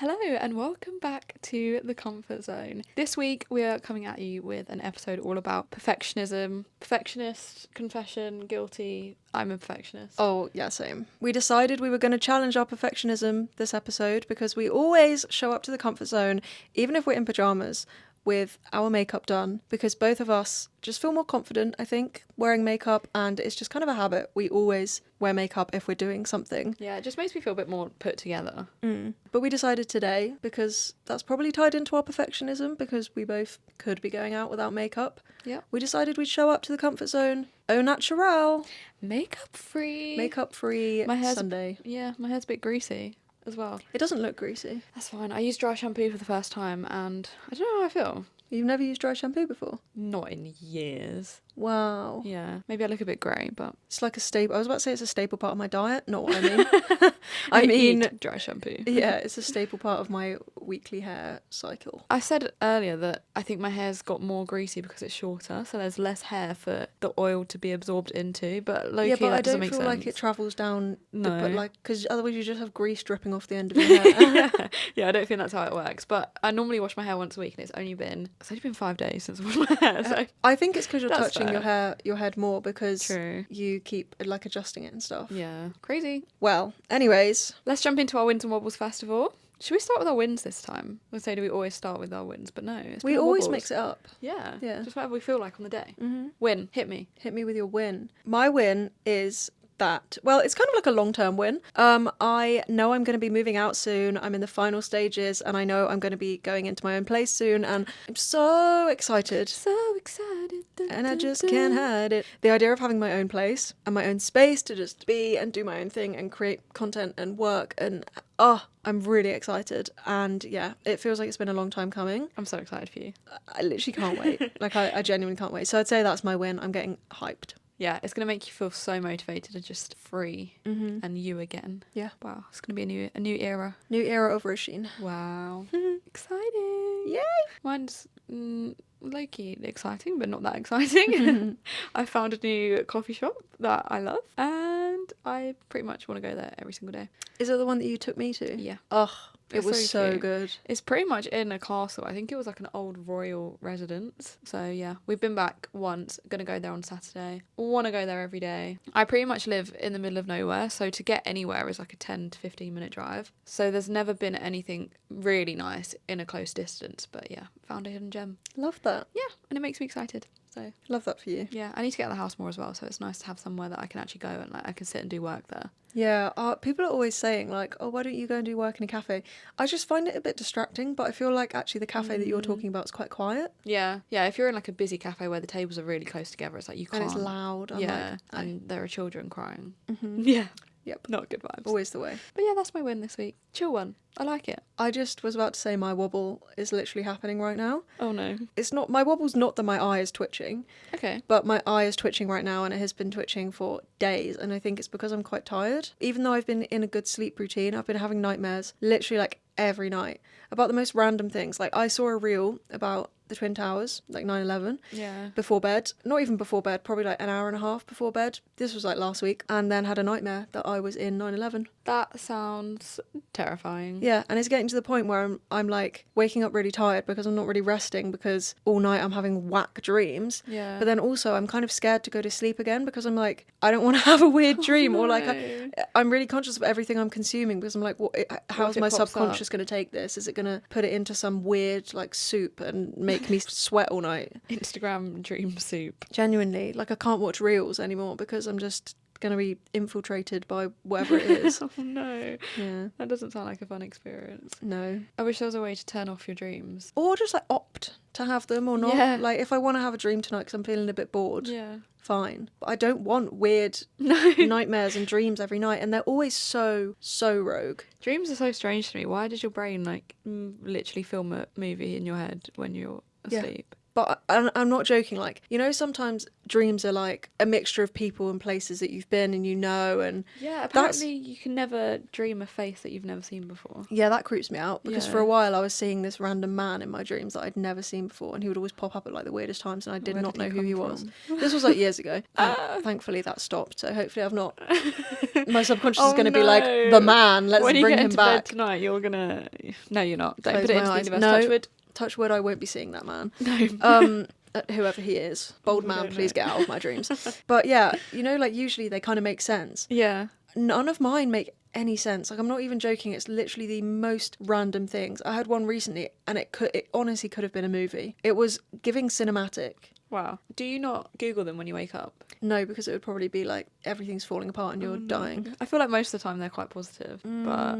Hello and welcome back to The Comfort Zone. This week we are coming at you with an episode all about perfectionism. Perfectionist, confession, guilty. I'm a perfectionist. Oh, yeah, same. We decided we were going to challenge our perfectionism this episode because we always show up to the comfort zone, even if we're in pajamas, with our makeup done, because both of us just feel more confident, I think, wearing makeup, and it's just kind of a habit. We always wear makeup if we're doing something. Yeah, it just makes me feel a bit more put together. But we decided today, because that's probably tied into our perfectionism, because we both could be going out without makeup. Yeah. We decided we'd show up to the comfort zone au naturel. Makeup free. Makeup free Sunday. Yeah, my hair's a bit greasy as well. It doesn't look greasy. That's fine. I used dry shampoo for the first time and I don't know how I feel. You've never used dry shampoo before? Not in years. Wow. Yeah. Maybe I look a bit grey, but... It's like a staple. I was about to say it's a staple part of my diet. Not what I mean. I mean... eat dry shampoo. Yeah, it's a staple part of my weekly hair cycle. I said earlier that I think my hair's got more greasy because it's shorter, so there's less hair for the oil to be absorbed into, but low-key, yeah, but that I doesn't don't make feel sense. like it travels down... No. But like, because otherwise you just have grease dripping off the end of your hair. Yeah, I don't think that's how it works, but I normally wash my hair once a week and it's only been 5 days since I washed my hair, so... I think it's because you're That's touching fair. your head more because True. you keep like adjusting it and stuff. Yeah. Crazy. Well, anyways, Let's jump into our Wins and Wobbles Festival. Should we start with our wins this time? We'll say, do we always start with our wins? But no, it's we been always wobbles. mix it up. Yeah. Yeah. Just whatever we feel like on the day. Mm-hmm. Win. Hit me. Hit me with your win. My win is that, well, it's kind of like a long-term win. I know I'm going to be moving out soon. I'm in the final stages and I know I'm going to be going into my own place soon and I'm so excited. So excited. And I just can't hide it. The idea of having my own place and my own space to just be and do my own thing and create content and work and I'm really excited. And yeah, it feels like it's been a long time coming. I'm so excited for you. I literally can't wait. Like I genuinely can't wait. So I'd say that's my win. I'm getting hyped. Yeah, it's going to make you feel so motivated and just free and you again. Yeah. Wow, it's going to be a new era. New era of Roisin. Wow. Exciting. Yay! Mine's low-key exciting, but not that exciting. I found a new coffee shop that I love and I pretty much want to go there every single day. Is it the one that you took me to? Yeah. Oh, it It's was so cute. good. It's pretty much in a castle. I think it was like an old royal residence. So yeah, we've been back once. Gonna go there on Saturday. Want to go there every day. I pretty much live in the middle of nowhere, so to get anywhere is like a 10 to 15 minute drive. So there's never been anything really nice in a close distance. But yeah, found a hidden gem. Love that. Yeah, and it makes me excited. So Love that for you. yeah, I need to get out of the house more as well. So it's nice to have somewhere that I can actually go and like I can sit and do work there. Yeah, people are always saying like, oh, why don't you go and do work in a cafe? I just find it a bit distracting, but I feel like actually the cafe that you're talking about is quite quiet. Yeah, if you're in like a busy cafe where the tables are really close together, it's like you can't. And it's loud. I'm Yeah, like, and there are children crying. Mhm. Yeah. Yep. Not good vibes. Always the way. But yeah, that's my win this week. Chill one. I like it. I just was about to say my wobble is literally happening right now. Oh no. It's not, my wobble's not that my eye is twitching, Okay. but my eye is twitching right now and it has been twitching for days and I think it's because I'm quite tired. Even though I've been in a good sleep routine, I've been having nightmares literally like every night about the most random things. Like I saw a reel about the Twin Towers, like 9/11, Yeah. before bed. Not even before bed, probably like an hour and a half before bed. This was like last week. And then had a nightmare that I was in 9/11. That sounds terrifying. Yeah, and it's getting to the point where I'm like waking up really tired because I'm not really resting because all night I'm having whack dreams. Yeah. But then also I'm kind of scared to go to sleep again because I'm like, I don't want to have a weird dream or like no. I'm really conscious of everything I'm consuming because I'm like, how's it my pops subconscious going to take this? Is it going to put it into some weird like soup and make me sweat all night? Instagram dream soup. Genuinely, like I can't watch reels anymore because I'm just going to be infiltrated by whatever it is. Oh no. Yeah. That doesn't sound like a fun experience. No. I wish there was a way to turn off your dreams. Or just like opt to have them or not. Yeah. Like if I want to have a dream tonight because I'm feeling a bit bored, Yeah. fine. But I don't want weird No. nightmares and dreams every night. And they're always so rogue. Dreams are so strange to me. Why does your brain like literally film a movie in your head when you're Yeah. asleep? But I'm not joking. Like, you know, sometimes dreams are like a mixture of people and places that you've been and and Yeah, apparently you can never dream a face that you've never seen before. yeah, that creeps me out because for Yeah. a while I was seeing this random man in my dreams that I'd never seen before, and he would always pop up at like the weirdest times, and I did Where not did he know who he come was. from? This was like years ago. Thankfully that stopped. So hopefully I've not. My subconscious is going to be like, the man. Let's when you bring get him into back. bed tonight, you're gonna. No, you're not. Don't Close put it my into the eyes. universe. No. Touch wood. Touch wood, I won't be seeing that man. No. Whoever he is, bold We man, don't please know. get out of my dreams. But yeah, you know, like usually they kind of make sense. Yeah. None of mine make any sense. Like, I'm not even joking. It's literally the most random things. I had one recently, and it honestly could have been a movie. It was giving cinematic. Wow. Do you not Google them when you wake up? No, because it would probably be like everything's falling apart and you're Oh, no. dying. I feel like most of the time they're quite positive, but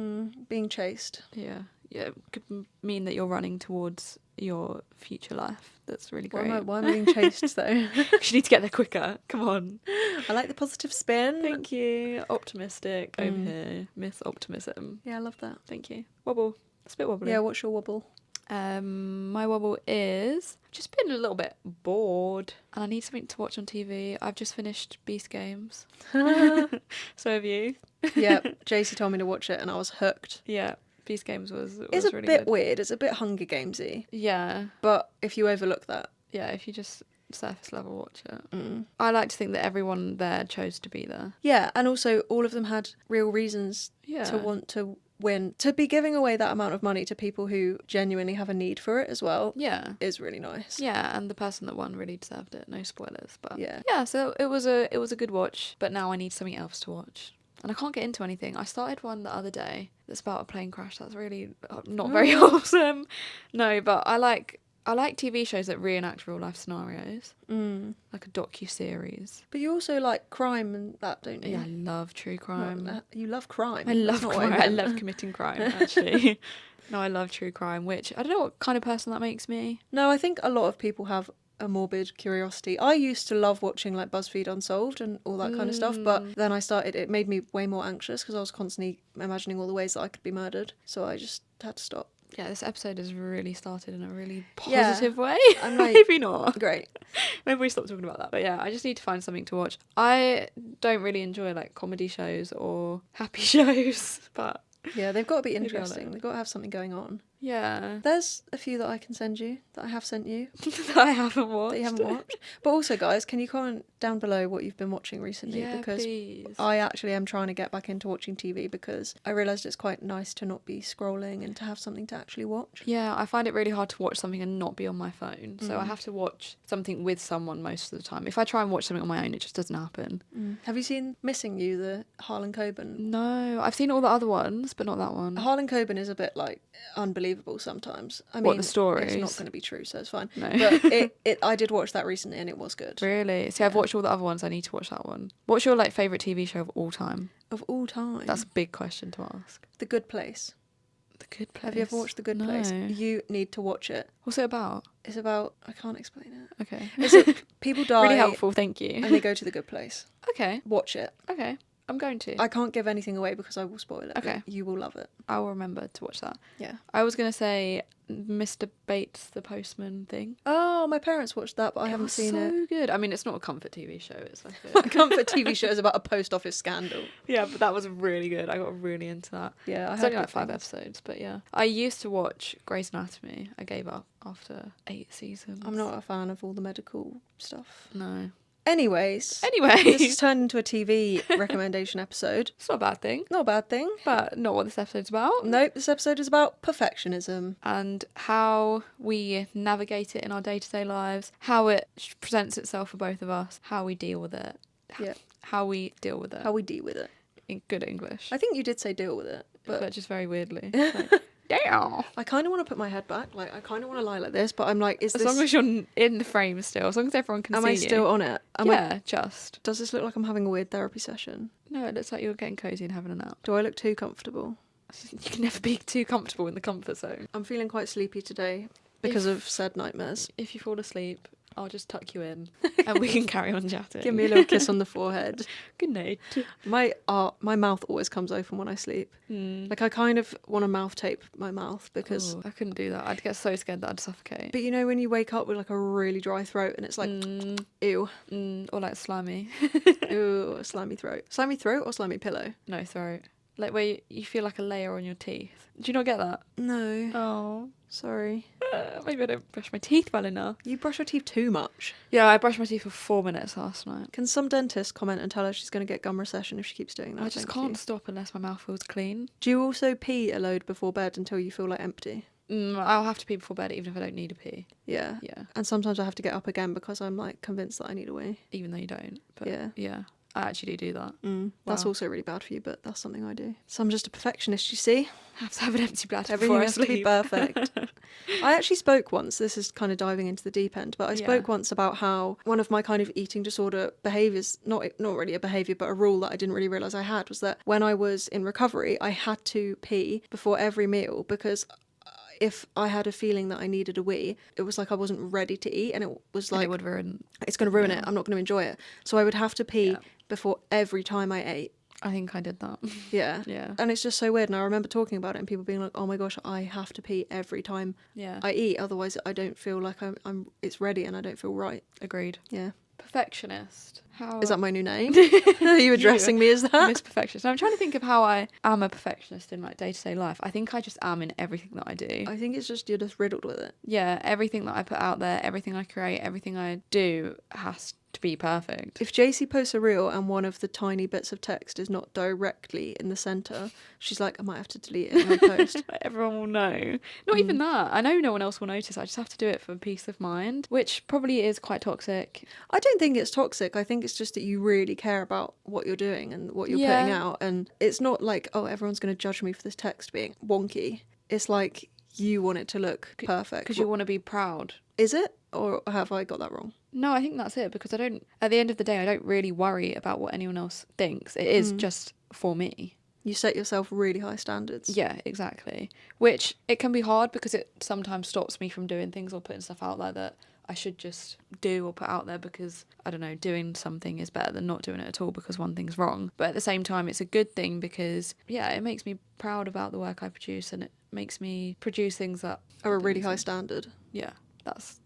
Being chased. yeah, it could mean that you're running towards your future life. That's really Why great. am I being chased though? You need to get there quicker. Come on. I like the positive spin. Thank you. Optimistic over here. Miss Optimism. Yeah, I love that. Thank you. Wobble. It's a bit wobbly. Yeah, what's your wobble? My wobble is I've just been a little bit bored and I need something to watch on TV. I've just finished Beast Games. So have you. Yeah, Jaycie told me to watch it and I was hooked. Yeah. Beast Games was It's a really bit good. weird. It's a bit Hunger Gamesy. Yeah. But if you overlook that, Yeah, if you just surface level watch it. I like to think that everyone there chose to be there. yeah, and also all of them had real reasons Yeah. to want to win. To be giving away that amount of money to people who genuinely have a need for it as well Yeah. is really nice. Yeah, and the person that won really deserved it. No spoilers, but Yeah. yeah. So it was a good watch, but now I need something else to watch, and I can't get into anything. I started one the other day that's about a plane crash. That's really not very wholesome. No, but I like TV shows that reenact real life scenarios, like a docu-series. But you also like crime and that, don't you? Yeah, I love true crime. You love crime. I love That's not what crime. I meant. love committing crime, actually. No, I love true crime, which I don't know what kind of person that makes me. No, I think a lot of people have a morbid curiosity. I used to love watching like BuzzFeed Unsolved and all that kind of stuff, but then it made me way more anxious because I was constantly imagining all the ways that I could be murdered. So I just had to stop. Yeah, this episode has really started in a really Yeah. positive way. I'm like, Maybe not. Great. Maybe we stop talking about that. But yeah, I just need to find something to watch. I don't really enjoy like comedy shows or happy shows, but Yeah, they've got to be Maybe I'll interesting. They've got to have something going on. yeah. There's a few that I can send you, that I have sent you, that I haven't watched. that you haven't watched. But also, guys, can you comment down below what you've been watching recently? Yeah, because please. I actually am trying to get back into watching TV because I realised it's quite nice to not be scrolling and to have something to actually watch. Yeah, I find it really hard to watch something and not be on my phone. So I have to watch something with someone most of the time. If I try and watch something on my own, it just doesn't happen. Have you seen Missing You, the Harlan Coben? No, I've seen all the other ones, but not that one. Harlan Coben is a bit like unbelievable sometimes. I mean, What, the stories? It's not going to be true, so it's fine. No. But I did watch that recently and it was good. Really? See, I've watched all the other ones. I need to watch that one. What's your like favourite TV show of all time? Of all time. That's a big question to ask. The Good Place. The Good Place. Have you ever watched The Good Place? No. You need to watch it. What's it about? It's about, I can't explain it. Okay. People die Really helpful, thank you. and they go to the good place. Okay. Watch it. Okay. I'm going to. I can't give anything away because I will spoil it. Okay. But you will love it. I will remember to watch that. Yeah. I was going to say Mr. Bates the Postman thing. Oh, my parents watched that, but I It haven't was seen so it. good. I mean, it's not a comfort TV show. It's like My comfort TV show is about a post office scandal. yeah, but that was really good. I got really into that. Yeah, I It's heard only like good 5 things. episodes, but yeah. I used to watch Grey's Anatomy. I gave up after 8 seasons. I'm not a fan of all the medical stuff. No. Anyways, Anyway, this has turned into a TV recommendation episode. it's not a bad thing, Not a bad thing. but not what this episode's about. Nope, this episode is about perfectionism. And how we navigate it in our day-to-day lives, how it presents itself for both of us, how we deal with it. Yeah. How we deal with it. How we deal with it. In good English. I think you did say deal with it, but but just very weirdly. Like, damn. I kind of want to put my head back. Like, I kind of want to lie like this, but I'm like, is As this... long as you're in the frame still, as long as everyone can Am see I still you. on it? Yeah, just. Does this look like I'm having a weird therapy session? No, it looks like you're getting cozy and having a nap. Do I look too comfortable? You can never be too comfortable in the comfort zone. I'm feeling quite sleepy today because of said nightmares. If you fall asleep, I'll just tuck you in and we can carry on chatting. Give me a little kiss on the forehead. Good night. My mouth always comes open when I sleep. Like, I kind of want to mouth tape my mouth because... Ooh, I couldn't do that. I'd get so scared that I'd suffocate. But you know when you wake up with like a really dry throat and it's like, ew. Or like slimy. Ooh, a slimy throat. Slimy throat or slimy pillow? No, throat. Like where you feel like a layer on your teeth. Do you not get that? No. Oh. Sorry. Maybe I don't brush my teeth well enough. You brush your teeth too much. Yeah, I brushed my teeth for 4 minutes last night. Can some dentist comment and tell her she's going to get gum recession if she keeps doing that? I just can't stop unless my mouth feels clean. Do you also pee a load before bed until you feel like empty? I'll have to pee before bed even if I don't need a pee. Yeah. Yeah. And sometimes I have to get up again because I'm like convinced that I need a wee. Even though you don't. But Yeah. I actually do that. That's Wow. also really bad for you, but that's something I do. So I'm just a perfectionist, you see? I have to have an empty bladder Everything before I has to be sleep. perfect. I actually spoke once, this is kind of diving into the deep end, but I spoke once about how one of my kind of eating disorder behaviours, not really a behaviour, but a rule that I didn't really realise I had, was that when I was in recovery, I had to pee before every meal because if I had a feeling that I needed a wee, it was like I wasn't ready to eat, and it was like, it would ruin. it's going to ruin it, I'm not going to enjoy it. So I would have to pee Yeah. before every time I ate. I think I did that. Yeah. Yeah. And it's just so weird. And I remember talking about it and people being like, oh my gosh, I have to pee every time Yeah. I eat. Otherwise, I don't feel like it's ready and I don't feel right. Agreed. Yeah. Perfectionist. How Is that my new name? Are you addressing me as that? Miss Perfectionist. I'm trying to think of how I am a perfectionist in like day-to-day life. I think I just am in everything that I do. I think it's just you're just riddled with it. Yeah, everything that I put out there, everything I create, everything I do has to be perfect. If Jaycie posts a reel and one of the tiny bits of text is not directly in the centre, she's like, I might have to delete it in my post. Everyone will know. Not even that. I know no one else will notice. I just have to do it for peace of mind, which probably is quite toxic. I don't think it's toxic. I think it's just that you really care about what you're doing and what you're putting out. And it's not like, oh, everyone's going to judge me for this text being wonky. It's like you want it to look perfect. Because you want to be proud. Is it? Or have I got that wrong? No, I think that's it, because at the end of the day, I don't really worry about what anyone else thinks. It is just for me. You set yourself really high standards. Yeah, exactly. Which it can be hard because it sometimes stops me from doing things or putting stuff out there that I should just do or put out there because, I don't know, doing something is better than not doing it at all because one thing's wrong. But at the same time, it's a good thing because, yeah, it makes me proud about the work I produce and it makes me produce things that Are a really high standard. Yeah, that's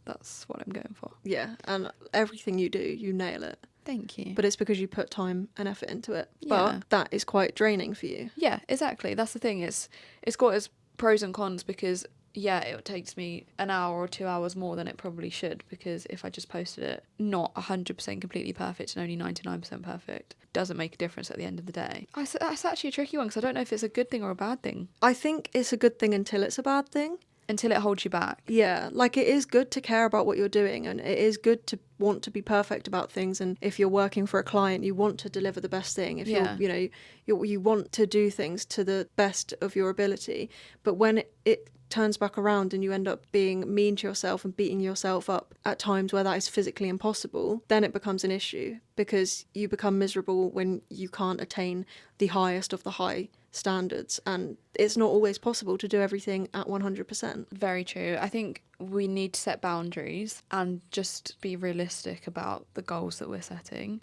what I'm going for. Yeah, and everything you do, you nail it. Thank you. But it's because you put time and effort into it. Yeah. But that is quite draining for you. Yeah, exactly. That's the thing. It's got its pros and cons because, yeah, it takes me an hour or 2 hours more than it probably should because if I just posted it not 100% completely perfect and only 99% perfect, doesn't make a difference at the end of the day. That's actually a tricky one because I don't know if it's a good thing or a bad thing. I think it's a good thing until it's a bad thing. Until it holds you back. Yeah, like it is good to care about what you're doing and it is good to want to be perfect about things, and if you're working for a client you want to deliver the best thing. If you want to do things to the best of your ability, but when it turns back around and you end up being mean to yourself and beating yourself up at times where that is physically impossible, then it becomes an issue because you become miserable when you can't attain the highest of the high standards, and it's not always possible to do everything at 100%. Very true. I think we need to set boundaries and just be realistic about the goals that we're setting.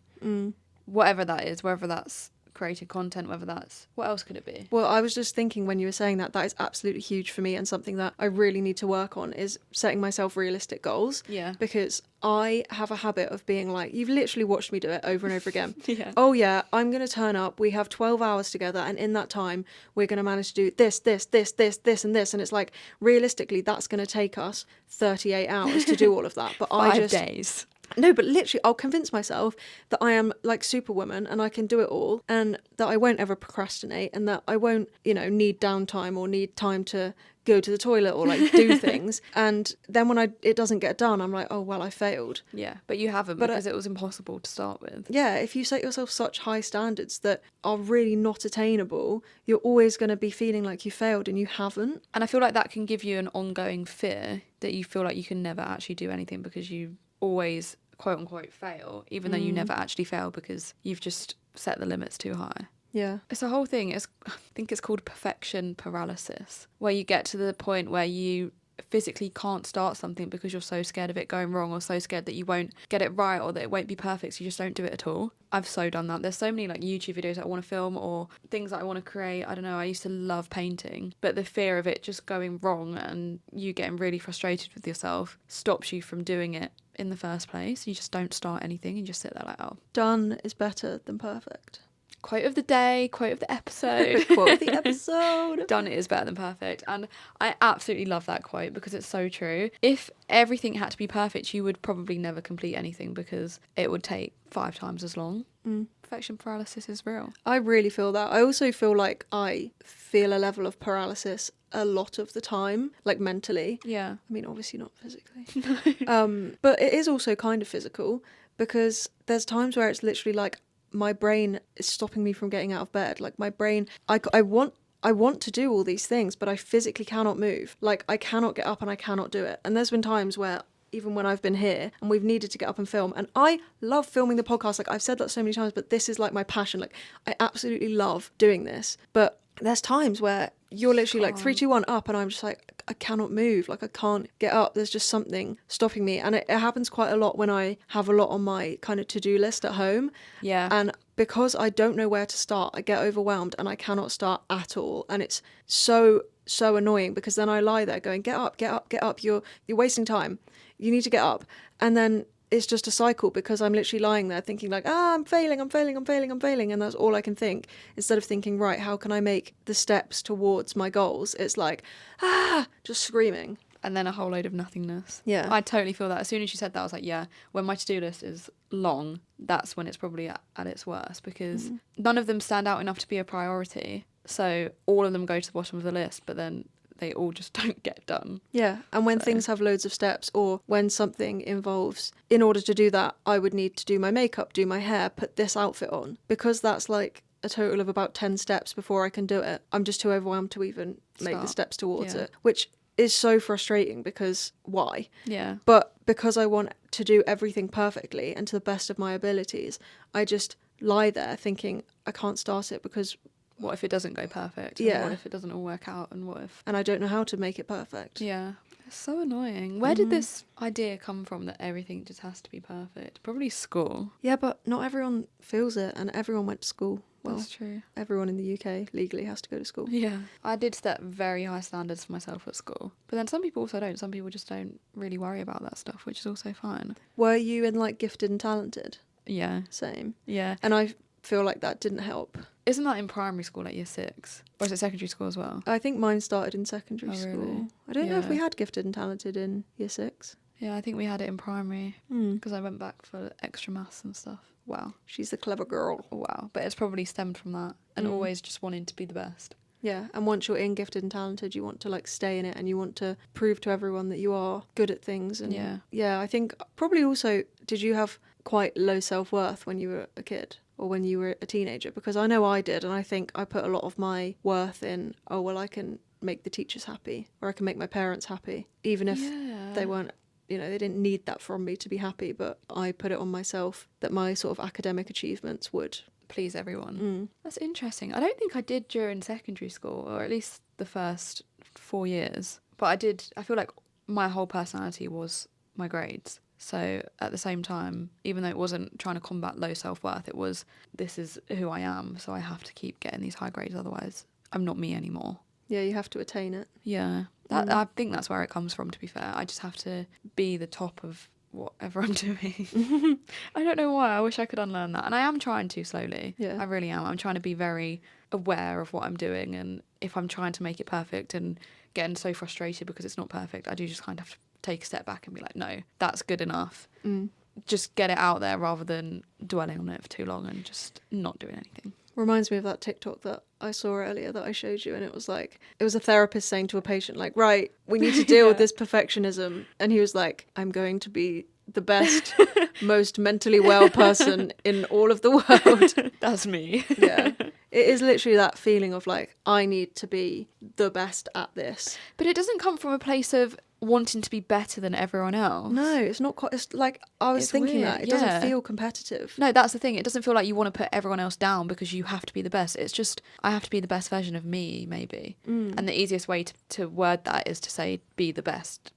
Whatever that is, whether that's creating content, whether that's... What else could it be? Well, I was just thinking when you were saying that is absolutely huge for me, and something that I really need to work on is setting myself realistic goals. Yeah. Because I have a habit of being like, you've literally watched me do it over and over again. Yeah. Oh yeah, I'm going to turn up, we have 12 hours together, and in that time we're going to manage to do this, and this. And it's like, realistically, that's going to take us 38 hours to do all of that. But 5 days. No, but literally, I'll convince myself that I am like Superwoman and I can do it all, and that I won't ever procrastinate, and that I won't, need downtime or need time to go to the toilet or like do things. And then when it doesn't get done, I'm like, oh, well, I failed. Yeah, but you haven't because it was impossible to start with. Yeah, if you set yourself such high standards that are really not attainable, you're always going to be feeling like you failed and you haven't. And I feel like that can give you an ongoing fear that you feel like you can never actually do anything because you always quote unquote fail, even though you never actually fail because you've just set the limits too high. Yeah. It's a whole thing. I think it's called perfection paralysis, where you get to the point where you physically can't start something because you're so scared of it going wrong, or so scared that you won't get it right, or that it won't be perfect, so you just don't do it at all. I've so done that. There's so many like YouTube videos that I want to film, or things that I want to create. I don't know, I used to love painting, but the fear of it just going wrong and you getting really frustrated with yourself stops you from doing it in the first place. You just don't start anything and just sit there like, oh. Done is better than perfect. Quote of the day, quote of the episode. Quote of the episode. Done is better than perfect. And I absolutely love that quote because it's so true. If everything had to be perfect, you would probably never complete anything because it would take 5 times as long. Perfection paralysis is real. I really feel that. I also feel like I feel a level of paralysis a lot of the time, like mentally. Yeah. I mean, obviously not physically. But it is also kind of physical, because there's times where it's literally like my brain is stopping me from getting out of bed. Like my brain, I want to do all these things, but I physically cannot move. Like I cannot get up and I cannot do it. And there's been times where even when I've been here and we've needed to get up and film, and I love filming the podcast. Like I've said that so many times, but this is like my passion. Like I absolutely love doing this. But there's times where you're literally like 3, 2, 1 up, and I'm just like, I cannot move. Like I can't get up. There's just something stopping me. And it happens quite a lot when I have a lot on my kind of to-do list at home. Yeah. And because I don't know where to start, I get overwhelmed and I cannot start at all. And it's so annoying, because then I lie there going, get up, get up, get up. You're wasting time. You need to get up. And then it's just a cycle, because I'm literally lying there thinking like, I'm failing. And that's all I can think. Instead of thinking, right, how can I make the steps towards my goals? It's like, just screaming. And then a whole load of nothingness. Yeah. I totally feel that. As soon as you said that, I was like, yeah, when my to-do list is long, that's when it's probably at its worst, because none of them stand out enough to be a priority. So all of them go to the bottom of the list, but then they all just don't get done. Yeah, and when things have loads of steps, or when something involves, in order to do that, I would need to do my makeup, do my hair, put this outfit on, because that's like a total of about 10 steps before I can do it. I'm just too overwhelmed to even make the steps towards it, which is so frustrating, because why? Yeah. But because I want to do everything perfectly and to the best of my abilities, I just lie there thinking I can't start it, because what if it doesn't go perfect? Yeah. And what if it doesn't all work out? And what if... And I don't know how to make it perfect. Yeah. It's so annoying. Where did this idea come from that everything just has to be perfect? Probably school. Yeah, but not everyone feels it, and everyone went to school. Well, that's true. Everyone in the UK legally has to go to school. Yeah. I did set very high standards for myself at school. But then some people also don't. Some people just don't really worry about that stuff, which is also fine. Were you in like gifted and talented? Yeah. Same. Yeah. And I feel like that didn't help. Isn't that in primary school, like year 6? Or is it secondary school as well? I think mine started in secondary school. Really? I don't know if we had gifted and talented in year 6. Yeah, I think we had it in primary, because I went back for extra maths and stuff. Wow. She's a clever girl. Wow. But it's probably stemmed from that, and always just wanting to be the best. Yeah, and once you're in gifted and talented, you want to like stay in it, and you want to prove to everyone that you are good at things. And yeah, I think probably also, did you have quite low self-worth when you were a kid? Or when you were a teenager? Because I know I did, and I think I put a lot of my worth in, oh, well, I can make the teachers happy, or I can make my parents happy, even if they weren't, you know, they didn't need that from me to be happy, but I put it on myself that my sort of academic achievements would please everyone. That's interesting. I don't think I did during secondary school, or at least the first 4 years, but I feel like my whole personality was my grades. So at the same time, even though it wasn't trying to combat low self-worth, it was, this is who I am, so I have to keep getting these high grades, otherwise I'm not me anymore. Yeah, you have to attain it. Yeah, I think that's where it comes from, to be fair. I just have to be the top of whatever I'm doing. I don't know why, I wish I could unlearn that. And I am trying to slowly. Yeah. I really am. I'm trying to be very aware of what I'm doing, and if I'm trying to make it perfect and getting so frustrated because it's not perfect, I do just kind of have to take a step back and be like, no, that's good enough. Just get it out there rather than dwelling on it for too long and just not doing anything. Reminds me of that TikTok that I saw earlier that I showed you, and it was like, it was a therapist saying to a patient, like, right, we need to deal with this perfectionism, and he was like, I'm going to be the best, most mentally well person in all of the world. That's me. Yeah. It is literally that feeling of like, I need to be the best at this. But it doesn't come from a place of wanting to be better than everyone else. No, it's not quite. It's like, I was It's thinking weird, that. It yeah. doesn't feel competitive. No, that's the thing. It doesn't feel like you want to put everyone else down because you have to be the best. It's just, I have to be the best version of me, maybe. And the easiest way to word that is to say, be the best,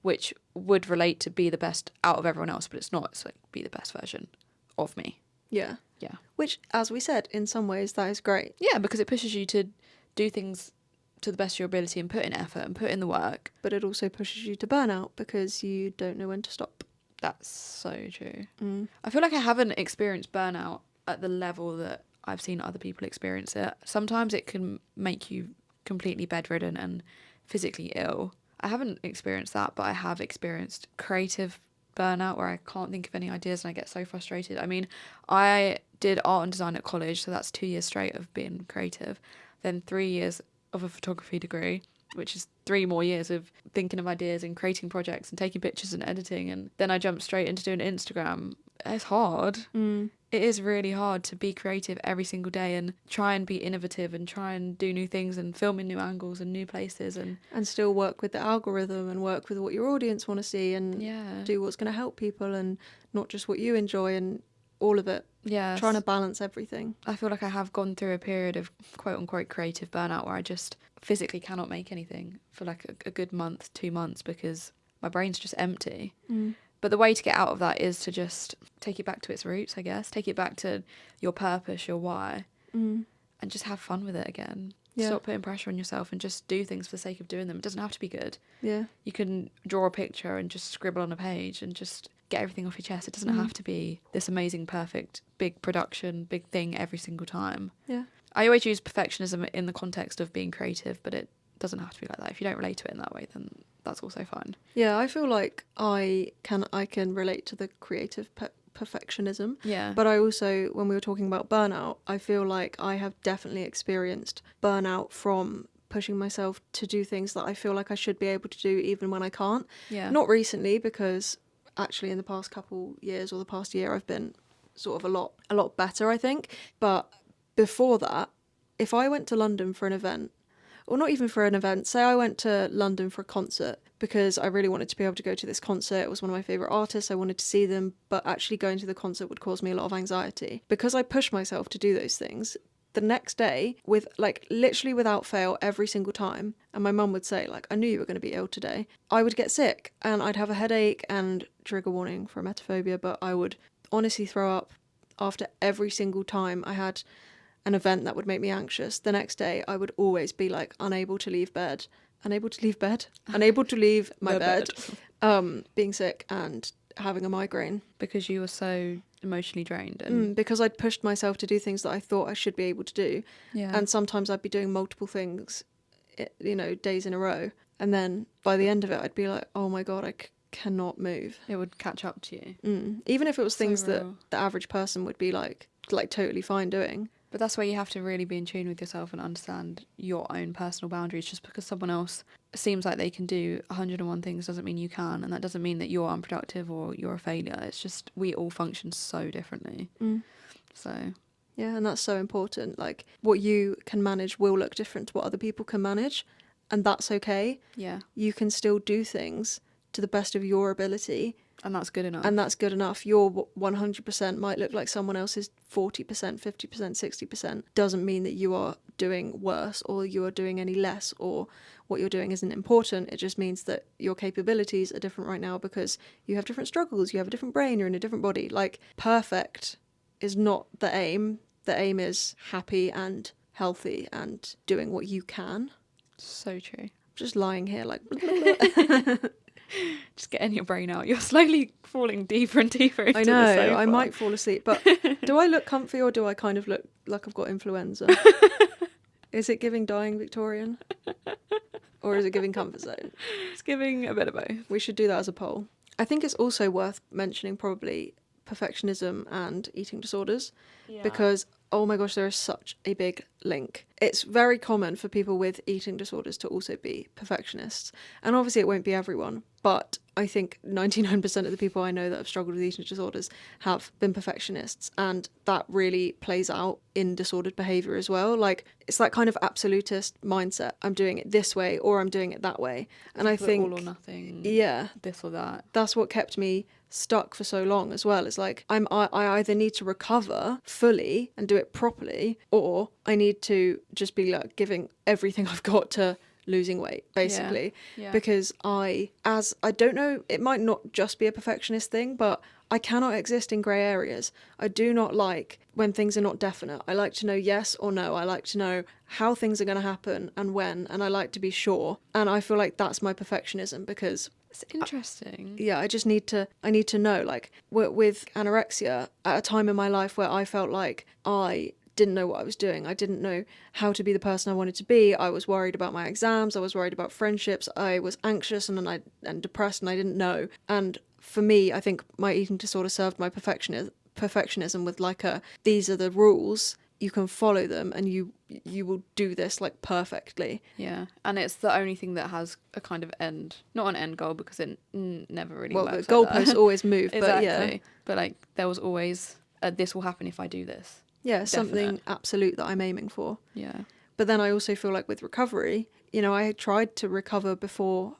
which would relate to be the best out of everyone else, but it's not. It's like, be the best version of me. Yeah. Yeah. Which, as we said, in some ways that is great. Yeah, because it pushes you to do things to the best of your ability and put in effort and put in the work. But it also pushes you to burnout because you don't know when to stop. That's so true. I feel like I haven't experienced burnout at the level that I've seen other people experience it. Sometimes it can make you completely bedridden and physically ill. I haven't experienced that, but I have experienced creative burnout where I can't think of any ideas and I get so frustrated. I mean, I did art and design at college, so that's 2 years straight of being creative. Then 3 years of a photography degree, which is 3 more years of thinking of ideas and creating projects and taking pictures and editing. And then I jumped straight into doing Instagram. It's hard. It is really hard to be creative every single day and try and be innovative and try and do new things and film in new angles and new places and still work with the algorithm and work with what your audience want to see and do what's going to help people and not just what you enjoy and all of it. Yeah, trying to balance everything. I feel like I have gone through a period of quote unquote creative burnout where I just physically cannot make anything for like a good month, 2 months, because my brain's just empty. But the way to get out of that is to just take it back to its roots, I guess. Take it back to your purpose, your why, and just have fun with it again. Stop putting pressure on yourself and just do things for the sake of doing them. It doesn't have to be good. Yeah. You can draw a picture and just scribble on a page and just get everything off your chest. It doesn't have to be this amazing, perfect, big production, big thing every single time. Yeah. I always use perfectionism in the context of being creative, but it doesn't have to be like that. If you don't relate to it in that way, then that's also fine. Yeah, I feel like I can relate to the creative perfectionism. Yeah. But I also, when we were talking about burnout, I feel like I have definitely experienced burnout from pushing myself to do things that I feel like I should be able to do even when I can't. Yeah. Not recently, because actually in the past couple years or the past year I've been sort of a lot better, I think. But before that, if I went to London for an event, or not even for an event, say I went to London for a concert because I really wanted to be able to go to this concert. It was one of my favourite artists. I wanted to see them, but actually going to the concert would cause me a lot of anxiety. Because I pushed myself to do those things, the next day, with like literally without fail every single time, and my mum would say, like, I knew you were going to be ill today, I would get sick and I'd have a headache, and trigger warning for emetophobia, but I would honestly throw up after every single time I had an event that would make me anxious. The next day I would always be like unable to leave my bed, being sick and having a migraine. Because you were so emotionally drained. And because I'd pushed myself to do things that I thought I should be able to do. Yeah. And sometimes I'd be doing multiple things, days in a row. And then by the end of it, I'd be like, oh my God, I cannot move. It would catch up to you. Even if it was things that real. the average person would be like totally fine doing. But that's where you have to really be in tune with yourself and understand your own personal boundaries. Just because someone else seems like they can do 101 things doesn't mean you can, and that doesn't mean that you're unproductive or you're a failure. It's just we all function so differently. So yeah, and that's so important. Like, what you can manage will look different to what other people can manage, and that's okay. Yeah. You can still do things to the best of your ability. And that's good enough. And that's good enough. Your 100% might look like someone else's 40%, 50%, 60%. Doesn't mean that you are doing worse or you are doing any less or what you're doing isn't important. It just means that your capabilities are different right now because you have different struggles, you have a different brain, you're in a different body. Like, perfect is not the aim. The aim is happy and healthy and doing what you can. So true. Just lying here like... Just getting your brain out. You're slowly falling deeper and deeper into I know, the sofa. I might fall asleep, but do I look comfy or do I kind of look like I've got influenza? Is it giving dying Victorian? Or is it giving comfort zone? It's giving a bit of both. We should do that as a poll. I think it's also worth mentioning probably perfectionism and eating disorders because, oh my gosh, there is such a big link. It's very common for people with eating disorders to also be perfectionists. And obviously it won't be everyone. But I think 99% of the people I know that have struggled with eating disorders have been perfectionists, and that really plays out in disordered behavior as well. Like, it's that kind of absolutist mindset. I'm doing it this way or I'm doing it that way. And I think all or nothing, yeah, this or that. that's what kept me stuck for so long as well. It's like I either need to recover fully and do it properly, or I need to just be like giving everything I've got to losing weight, basically. Yeah. Because I don't know, it might not just be a perfectionist thing, but I cannot exist in grey areas. I do not like when things are not definite. I like to know yes or no. I like to know how things are going to happen and when, and I like to be sure. And I feel like that's my perfectionism, because It's interesting. yeah, I need to know, like with anorexia, at a time in my life where I felt like I didn't know what I was doing. I didn't know how to be the person I wanted to be. I was worried about my exams. I was worried about friendships. I was anxious and depressed, and I didn't know. And for me, I think my eating disorder served my perfectionism with like these are the rules. You can follow them, and you will do this like perfectly. Yeah, and it's the only thing that has a kind of end, not an end goal, because it never really Well, the works like that. goalposts always move, but Exactly. yeah. But like there was always this will happen if I do this. Yeah, Definite. something absolute that I'm aiming for. Yeah. But then I also feel like with recovery, you know, I tried to recover before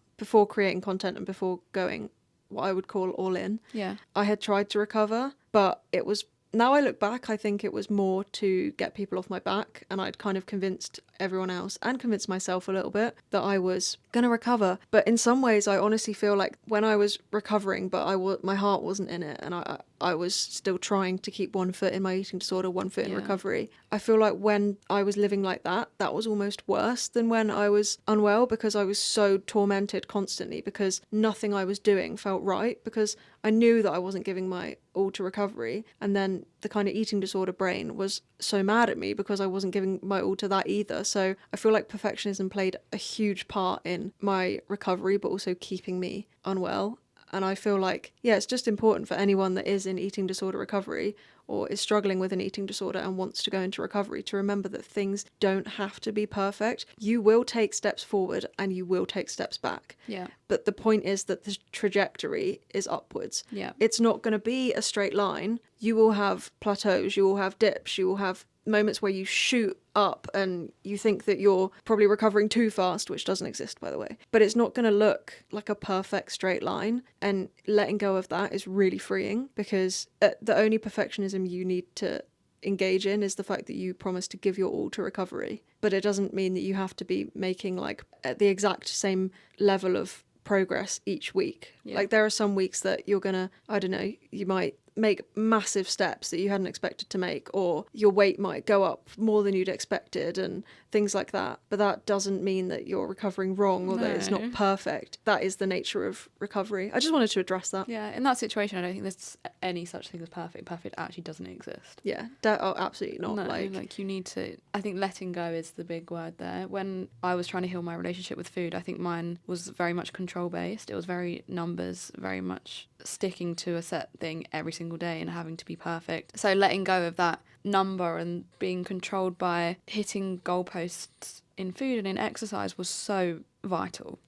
creating content and before going what I would call all in. Yeah. I had tried to recover, but it was, now I look back, I think it was more to get people off my back, and I'd kind of convinced everyone else and convinced myself a little bit that I was going to recover. But in some ways, I honestly feel like when I was recovering, but my heart wasn't in it, and I was still trying to keep one foot in my eating disorder, one foot in recovery. I feel like when I was living like that, that was almost worse than when I was unwell, because I was so tormented constantly because nothing I was doing felt right, because I knew that I wasn't giving my all to recovery. And then the kind of eating disorder brain was so mad at me because I wasn't giving my all to that either. So I feel like perfectionism played a huge part in my recovery, but also keeping me unwell. And I feel like, yeah, it's just important for anyone that is in eating disorder recovery or is struggling with an eating disorder and wants to go into recovery to remember that things don't have to be perfect. You will take steps forward and you will take steps back. Yeah. But the point is that the trajectory is upwards. Yeah. It's not going to be a straight line. You will have plateaus, you will have dips, you will have moments where you shoot up and you think that you're probably recovering too fast, which doesn't exist, by the way. But it's not going to look like a perfect straight line, and letting go of that is really freeing, because the only perfectionism you need to engage in is the fact that you promise to give your all to recovery. But it doesn't mean that you have to be making like at the exact same level of progress each week. Yeah. Like there are some weeks that you're gonna, I don't know, you might make massive steps that you hadn't expected to make, or your weight might go up more than you'd expected and things like that. But that doesn't mean that you're recovering wrong or that it's not perfect. That is the nature of recovery. I just wanted to address that. Yeah, in that situation, I don't think there's any such thing as perfect. Perfect actually doesn't exist. Yeah, absolutely not. No, like you need to, I think letting go is the big word there. When I was trying to heal my relationship with food, I think mine was very much control based. It was very numbers, very much sticking to a set thing every single day and having to be perfect. So letting go of that number and being controlled by hitting goalposts in food and in exercise was so vital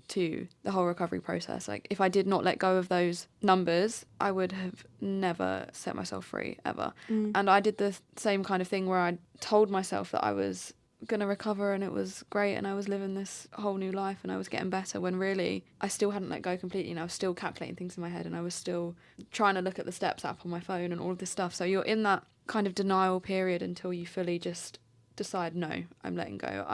to the whole recovery process. Like if I did not let go of those numbers, I would have never set myself free ever. And I did the same kind of thing where I told myself that I was gonna recover and it was great and I was living this whole new life and I was getting better, when really I still hadn't let go completely, and I was still calculating things in my head and I was still trying to look at the steps app on my phone and all of this stuff. So you're in that kind of denial period until you fully just decide, no, I'm letting go.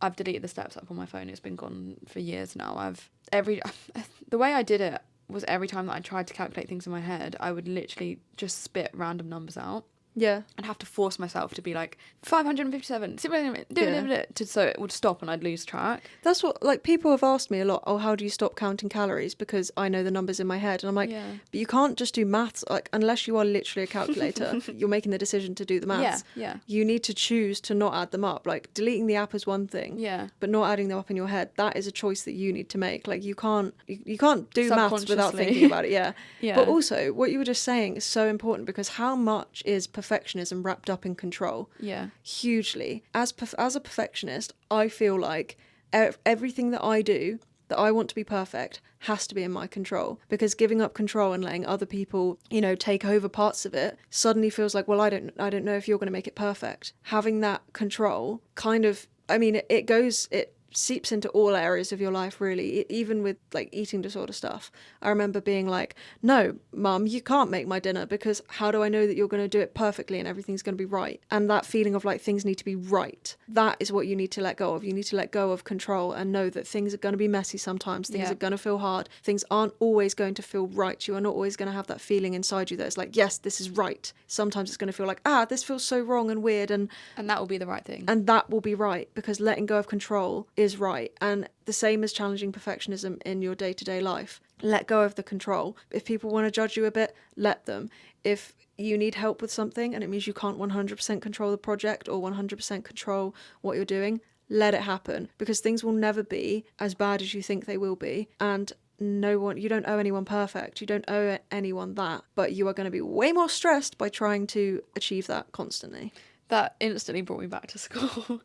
I've deleted the steps app on my phone. It's been gone for years now. The way I did it was every time that I tried to calculate things in my head, I would literally just spit random numbers out. Yeah. I'd have to force myself to be like 557, so it would stop and I'd lose track. That's what, like, people have asked me a lot, oh, how do you stop counting calories? Because I know the numbers in my head. And I'm like, but you can't just do maths, like, unless you are literally a calculator, you're making the decision to do the maths. Yeah. You need to choose to not add them up. Like, deleting the app is one thing. Yeah. But not adding them up in your head, that is a choice that you need to make. Like, you can't do maths without thinking about it. Yeah. But also, what you were just saying is so important, because how much is perfectionism wrapped up in control? Yeah. Hugely. As a perfectionist, I feel like everything that I do that I want to be perfect has to be in my control, because giving up control and letting other people, you know, take over parts of it suddenly feels like, well, I don't know if you're going to make it perfect. Having that control kind of, I mean, it seeps into all areas of your life, really, even with like eating disorder stuff. I remember being like, no, mum, you can't make my dinner, because how do I know that you're going to do it perfectly and everything's going to be right? And that feeling of like things need to be right, that is what you need to let go of. You need to let go of control and know that things are going to be messy sometimes. Things are going to feel hard. Things aren't always going to feel right. You are not always going to have that feeling inside you that it's like, yes, this is right. Sometimes it's going to feel like, this feels so wrong and weird, and that will be the right thing. And that will be right, because letting go of control is right. And the same as challenging perfectionism in your day-to-day life. Let go of the control. If people want to judge you a bit, let them. If you need help with something and it means you can't 100% control the project or 100% control what you're doing, let it happen, because things will never be as bad as you think they will be. And you don't owe anyone perfect. You don't owe anyone that. But you are going to be way more stressed by trying to achieve that constantly. That instantly brought me back to school.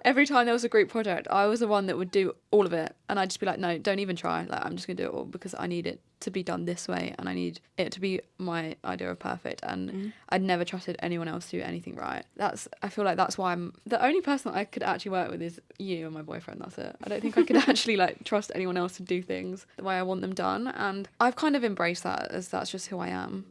Every time there was a group project, I was the one that would do all of it. And I'd just be like, no, don't even try. Like, I'm just going to do it all, because I need it to be done this way. And I need it to be my idea of perfect. And I'd never trusted anyone else to do anything right. I feel like that's why I'm the only person that I could actually work with is you and my boyfriend. That's it. I don't think I could actually like trust anyone else to do things the way I want them done. And I've kind of embraced that, as that's just who I am.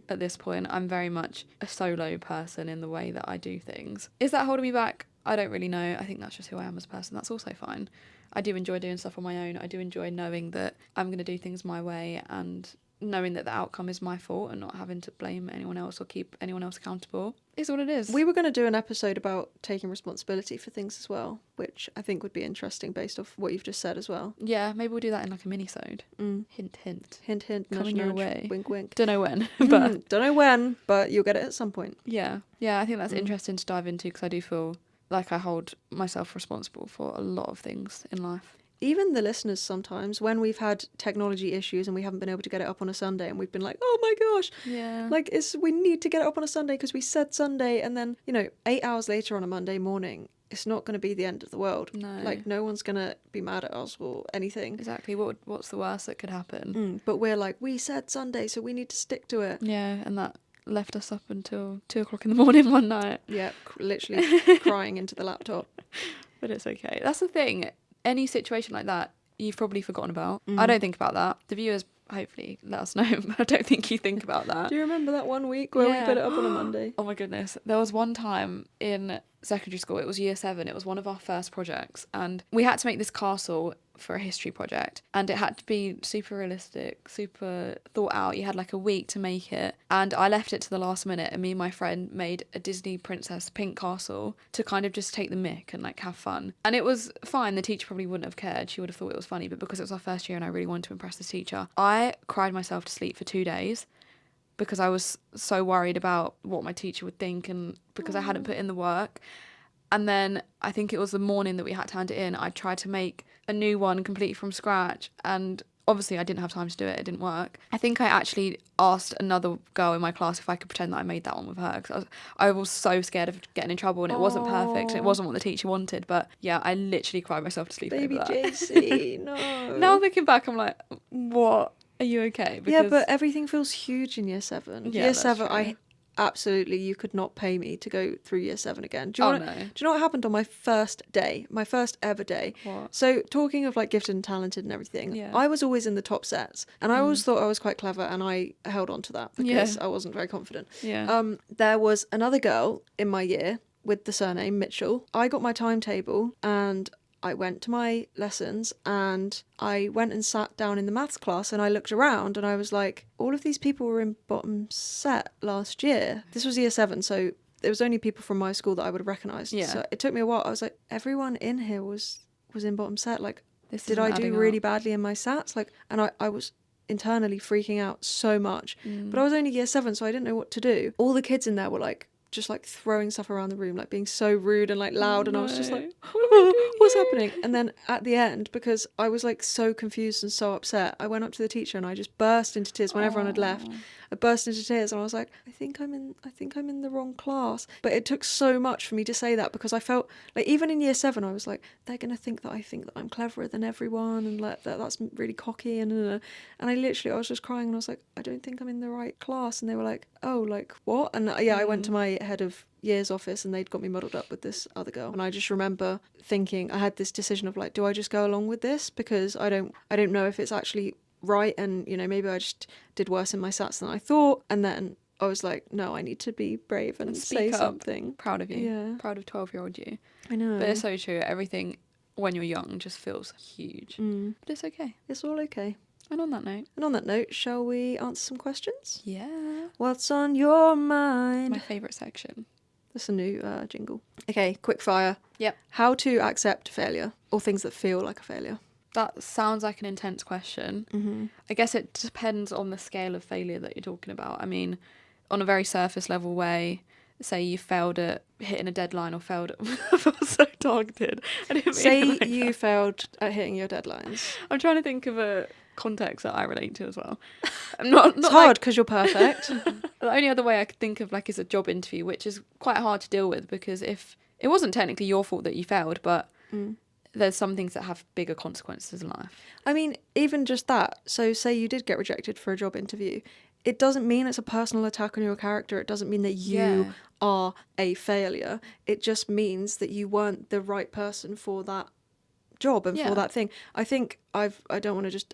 At this point, I'm very much a solo person in the way that I do things. Is that holding me back? I don't really know. I think that's just who I am as a person. That's also fine. I do enjoy doing stuff on my own. I do enjoy knowing that I'm going to do things my way, and knowing that the outcome is my fault, and not having to blame anyone else or keep anyone else accountable. Is what it is. We were going to do an episode about taking responsibility for things as well, which I think would be interesting based off what you've just said as well. Yeah, maybe we'll do that in like a mini-sode. Hint, hint. Hint, hint. Coming your way. Wink, wink. Don't know when, but... Don't know when, but you'll get it at some point. Yeah, I think that's interesting to dive into, because I do feel like I hold myself responsible for a lot of things in life. Even the listeners sometimes, when we've had technology issues and we haven't been able to get it up on a Sunday, and we've been like, oh my gosh, like we need to get it up on a Sunday because we said Sunday, and then, 8 hours later on a Monday morning, it's not going to be the end of the world. No. Like, no one's going to be mad at us or anything. Exactly. What's the worst that could happen? But we're like, we said Sunday, so we need to stick to it. Yeah, and that left us up until 2 o'clock in the morning one night. Yeah, literally crying into the laptop. But it's okay. That's the thing. Any situation like that, you've probably forgotten about. I don't think about that. The viewers hopefully let us know, but I don't think you think about that. Do you remember that one week where we put it up on a Monday? Oh my goodness. There was one time in secondary school, it was year 7, it was one of our first projects, and we had to make this castle for a history project, and it had to be super realistic, super thought out. You had like a week to make it, and I left it to the last minute, and me and my friend made a Disney princess pink castle to kind of just take the mick and like have fun. And it was fine. The teacher probably wouldn't have cared. She would have thought it was funny, but because it was our first year and I really wanted to impress this teacher, I cried myself to sleep for 2 days because I was so worried about what my teacher would think, and because I hadn't put in the work. And then I think it was the morning that we had to hand it in, I tried to make a new one completely from scratch, and obviously I didn't have time to do it. It didn't work. I think I actually asked another girl in my class if I could pretend that I made that one with her, because I was so scared of getting in trouble, and it wasn't perfect. It wasn't what the teacher wanted, but yeah, I literally cried myself to sleep Baby over that. Jaycie, no. Now thinking back, I'm like, what? Are you okay? Because... Yeah, but everything feels huge in year 7. Yeah, year 7, true. Absolutely, you could not pay me to go through year 7 again. Do you No. Do you know what happened on my first day? My first ever day. What? So, talking of like gifted and talented and everything, Yeah. I was always in the top sets, and I always thought I was quite clever, and I held on to that because I wasn't very confident. Yeah. There was another girl in my year with the surname Mitchell. I got my timetable, and I went to my lessons, and I went and sat down in the maths class, and I looked around and I was like, all of these people were in bottom set last year. This was year 7, so there was only people from my school that I would have recognised. Yeah. So it took me a while. I was like, everyone in here was in bottom set. Like, did I isn't do adding really up. badly in my sats? Like, and I was internally freaking out so much. But I was only year 7, so I didn't know what to do. All the kids in there were like, just like throwing stuff around the room, like being so rude and like loud, and I was just like, what's happening? And then at the end, because I was like so confused and so upset, I went up to the teacher and I just burst into tears when everyone had left, I burst into tears and I was like, I think I'm in the wrong class. But it took so much for me to say that, because I felt like even in year 7 I was like, they're gonna think that I think that I'm cleverer than everyone, and like that's really cocky, and I was just crying and I was like, I don't think I'm in the right class. And they were like, oh, like what? And I went to my head of year's office and they'd got me muddled up with this other girl, and I just remember thinking, I had this decision of like, do I just go along with this because I don't know if it's actually right, and maybe I just did worse in my sats than I thought. And then I was like, no, I need to be brave and say something. Proud of you. Yeah, proud of 12-year-old you. I know, but it's so true. Everything when you're young just feels huge, but it's okay. It's all okay. And on that note, shall we answer some questions? Yeah. What's on your mind? My favourite section. That's a new jingle. Okay, quick fire. Yep. How to accept failure, or things that feel like a failure? That sounds like an intense question. I guess it depends on the scale of failure that you're talking about. I mean, on a very surface level way, say you failed at hitting a deadline or failed at... I felt so targeted. Say you failed at hitting your deadlines. I'm trying to think of a context that I relate to as well. I'm not it's hard because you're perfect. The only other way I could think of is a job interview, which is quite hard to deal with, because if it wasn't technically your fault that you failed, but there's some things that have bigger consequences in life. I mean, even just that. So say you did get rejected for a job interview. It doesn't mean it's a personal attack on your character. It doesn't mean that you are a failure. It just means that you weren't the right person for that job and for that thing. I think I don't want to just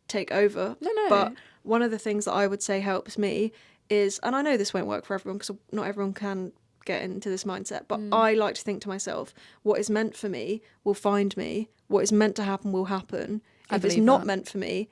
take over. No. But one of the things that I would say helps me is, and I know this won't work for everyone because not everyone can get into this mindset, but I like to think to myself, what is meant for me will find me. What is meant to happen will happen. If it's not meant for me,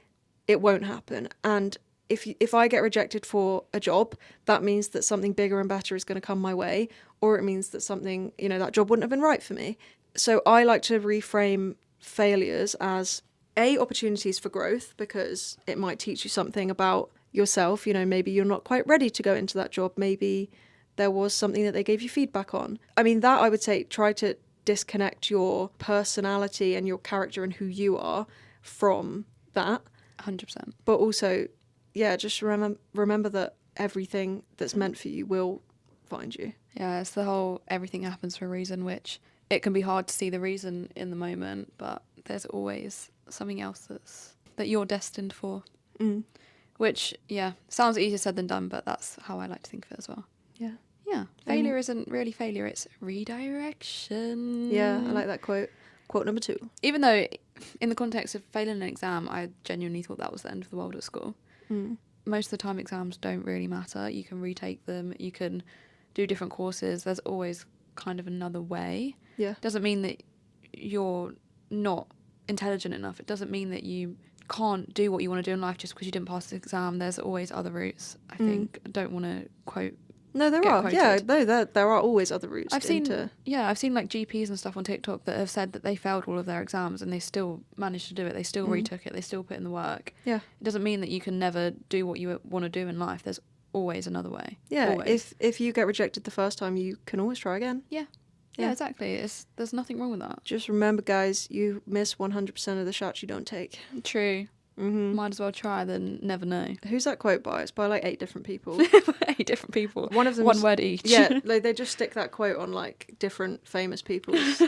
it won't happen. And if I get rejected for a job, that means that something bigger and better is going to come my way, or it means that something, that job wouldn't have been right for me. So I like to reframe failures as opportunities for growth, because it might teach you something about yourself. Maybe you're not quite ready to go into that job. Maybe there was something that they gave you feedback on. I mean, that I would say, try to disconnect your personality and your character and who you are from that. 100%. But also, just remember that everything that's meant for you will find you. Yeah, it's the whole everything happens for a reason, which it can be hard to see the reason in the moment, but there's always something else that you're destined for. Which, sounds easier said than done, but that's how I like to think of it as well. Yeah. Failure isn't really failure, it's redirection. Yeah, I like that quote. Quote number 2. Even though in the context of failing an exam, I genuinely thought that was the end of the world at school. Most of the time exams don't really matter. You can retake them, you can do different courses. There's always kind of another way. Yeah. Doesn't mean that you're not intelligent enough. It doesn't mean that you can't do what you want to do in life just because you didn't pass the exam. There's always other routes, I think. I don't want to quote... No, there are. Quoted. Yeah, no, there are always other routes. I've seen like GPs and stuff on TikTok that have said that they failed all of their exams and they still managed to do it. They still retook it. They still put in the work. Yeah. It doesn't mean that you can never do what you want to do in life. There's always another way. Yeah. Always. If you get rejected the first time, you can always try again. Yeah. Yeah, exactly. There's nothing wrong with that. Just remember, guys, you miss 100% of the shots you don't take. True. Might as well try than never know. Who's that quote by? It's by like 8 different people. 8 different people. One of them. One word each. Yeah, they just stick that quote on like different famous people's.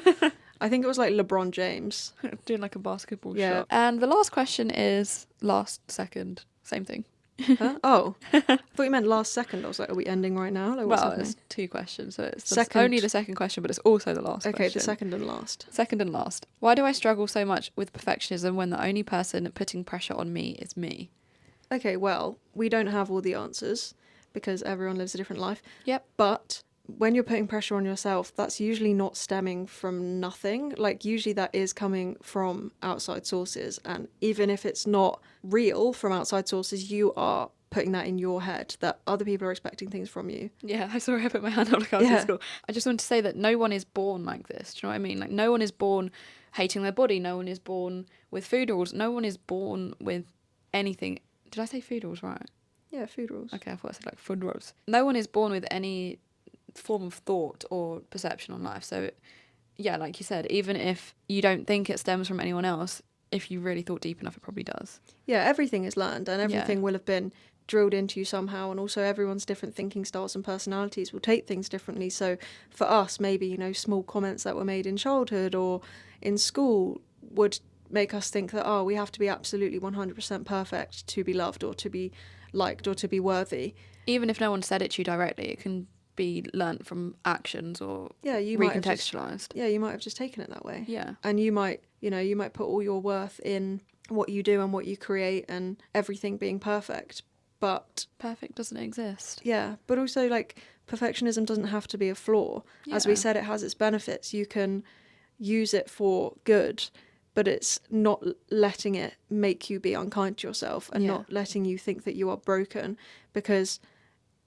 I think it was like LeBron James. Doing like a basketball shot. And the last question is last second. Same thing. Huh? Oh, I thought you meant last second. I was like, are we ending right now? Like, what's happening? It's 2 questions, so it's only the second question, but it's also the last question. Okay, the second and last. Second and last. Why do I struggle so much with perfectionism when the only person putting pressure on me is me? Okay, well, we don't have all the answers because everyone lives a different life. Yep. But when you're putting pressure on yourself, that's usually not stemming from nothing. Like, usually that is coming from outside sources. And even if it's not real from outside sources, you are putting that in your head that other people are expecting things from you. Yeah, I saw I put my hand up like I was in school. I just want to say that no one is born like this. Do you know what I mean? Like, no one is born hating their body. No one is born with food rules. No one is born with anything. Did I say food rules right? Yeah, food rules. Okay, I thought I said like food rules. No one is born with any form of thought or perception on life. So like you said, even if you don't think it stems from anyone else, if you really thought deep enough, it probably does. Yeah, everything is learned and everything will have been drilled into you somehow, and also everyone's different thinking styles and personalities will take things differently. So for us, maybe, you know, small comments that were made in childhood or in school would make us think that, oh, we have to be absolutely 100% perfect to be loved or to be liked or to be worthy. Even if no one said it to you directly, it can be learnt from actions or You recontextualized. You might have just taken it that way. Yeah. And you might put all your worth in what you do and what you create and everything being perfect. But perfect doesn't exist. Yeah, but also, like, perfectionism doesn't have to be a flaw. Yeah. As we said, it has its benefits. You can use it for good, but it's not letting it make you be unkind to yourself and not letting you think that you are broken, because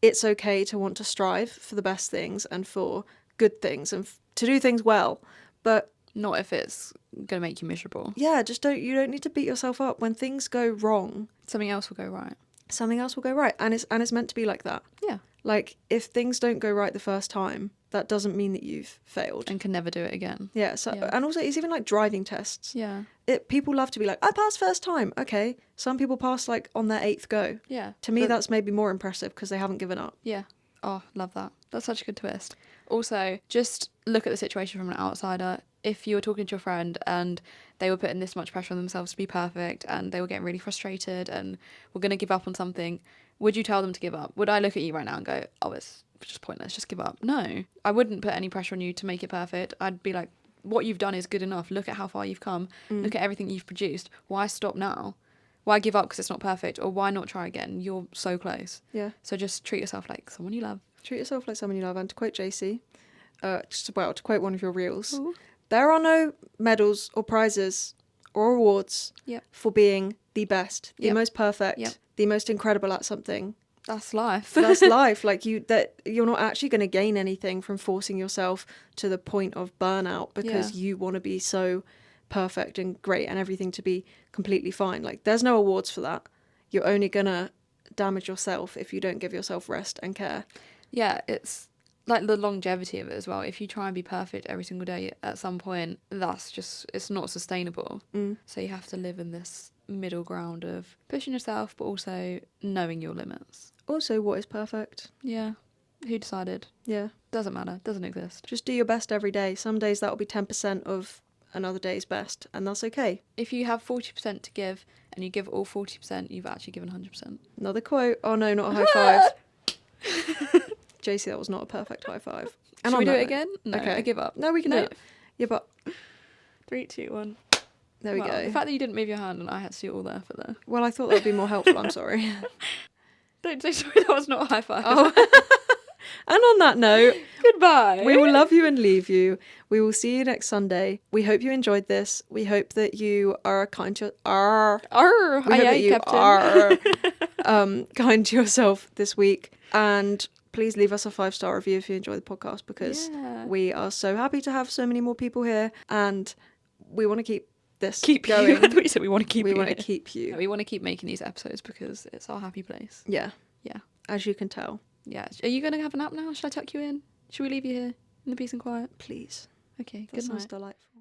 it's okay to want to strive for the best things and for good things and to do things well, but not if it's going to make you miserable. Yeah, you don't need to beat yourself up. When things go wrong, something else will go right. Something else will go right, and it's meant to be like that. Yeah. Like, if things don't go right the first time, that doesn't mean that you've failed and can never do it again. Yeah. So and also, it's even like driving tests. Yeah. People love to be like, I passed first time. Okay. Some people pass like on their 8th go. Yeah. To me, that's maybe more impressive because they haven't given up. Yeah. Oh, love that. That's such a good twist. Also, just look at the situation from an outsider. If you were talking to your friend and they were putting this much pressure on themselves to be perfect and they were getting really frustrated and were going to give up on something, would you tell them to give up? Would I look at you right now and go, oh, it's just pointless, just give up? No. I wouldn't put any pressure on you to make it perfect. I'd be like, what you've done is good enough. Look at how far you've come. Look at everything you've produced. Why stop now? Why give up because it's not perfect? Or why not try again? You're so close. Yeah. So just treat yourself like someone you love. Treat yourself like someone you love. And to quote Jaycie, to quote one of your reels, Ooh. There are no medals or prizes or awards for being the best, the most perfect, the most incredible at something. That's life. That's life. Like, you're not actually going to gain anything from forcing yourself to the point of burnout because you want to be so perfect and great and everything to be completely fine. Like, there's no awards for that. You're only going to damage yourself if you don't give yourself rest and care. Yeah, it's like the longevity of it as well. If you try and be perfect every single day, at some point, it's not sustainable. So you have to live in this middle ground of pushing yourself, but also knowing your limits. Also, what is perfect? Yeah. Who decided? Yeah. Doesn't matter. Doesn't exist. Just do your best every day. Some days that'll be 10% of another day's best, and that's okay. If you have 40% to give and you give all 40%, you've actually given 100%. Another quote. Oh no, not a high five. Jaycie, that was not a perfect high five. And should we do it again? No, okay. I give up. No, we can do it. Yeah, but 3, 2, 1. There we go. The fact that you didn't move your hand and I had to do it all there for the... Well, I thought that would be more helpful. I'm sorry. Don't say sorry, that was not a high five. Oh. And on that note, goodbye. We will love you and leave you. We will see you next Sunday. We hope you enjoyed this. We hope that you are kind to kind to yourself this week. And please leave us a 5-star review if you enjoy the podcast, because we are so happy to have so many more people here, and we want to keep this going. I thought you said we want to keep you. We want to keep you. Yeah, we want to keep making these episodes because it's our happy place. Yeah. Yeah. As you can tell. Yeah. Are you going to have a nap now? Should I tuck you in? Should we leave you here in the peace and quiet? Please. Okay. That Good sounds night. delightful.